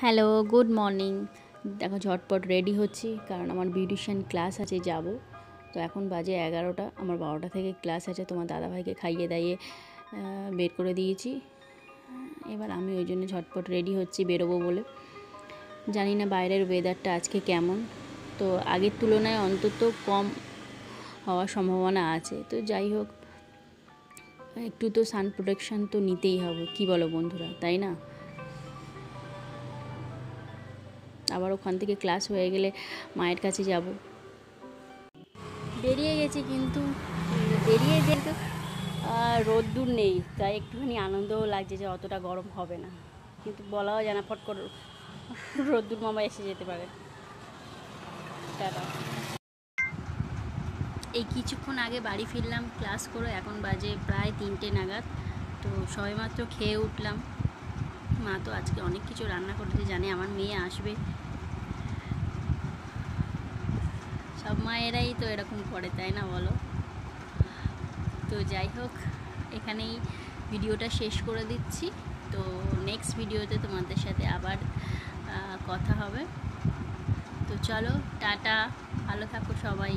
Hello, good morning. দেখো ঝটপট ready হচ্ছি কারণ আমার বিউটিশিয়ান ক্লাস আছে যাব। তো এখন বাজে 11টা, আমার 12টা থেকে ক্লাস আছে। তোমার দাদাভাইকে খাইয়ে দাইয়ে বের করে দিয়েছি। এবার আমি ওই জন্য ঝটপট রেডি হচ্ছি বেরোবো বলে। জানি না বাইরের ওয়েদারটা আজকে কেমন, তো আগের তুলনায় অন্তত কম হওয়ার সম্ভাবনা আছে। তো যাই হোক, একটু তো সান প্রোটেকশান তো নিতেই হবে, কি বলো বন্ধুরা, তাই না? আবার ওখান থেকে ক্লাস হয়ে গেলে মায়ের কাছে যাব। বেরিয়ে গেছি, কিন্তু বেরিয়ে যেহেতু রোদ্দুর নেই, তাই একটুখানি আনন্দও লাগছে যে অতটা গরম হবে না, কিন্তু বলাও যায় না, ফট করে রোদ্দুর মামা এসে যেতে পারে। টাটা। এই কিছুক্ষণ আগে বাড়ি ফিরলাম ক্লাস করে, এখন বাজে প্রায় 3টে নাগাদ। তো সবেমাত্র খেয়ে উঠলাম। মা তো আজকে অনেক কিছু রান্না করেছে, জানে আমার মেয়ে আসবে। সব মায়েরাই তো এরকম করে, তাই না বলো? তো যাই হোক, এখানেই ভিডিওটা শেষ করে দিচ্ছি। তো নেক্সট ভিডিওতে তোমাদের সাথে আবার কথা হবে। তো চলো, টাটা, ভালো থাকো সবাই।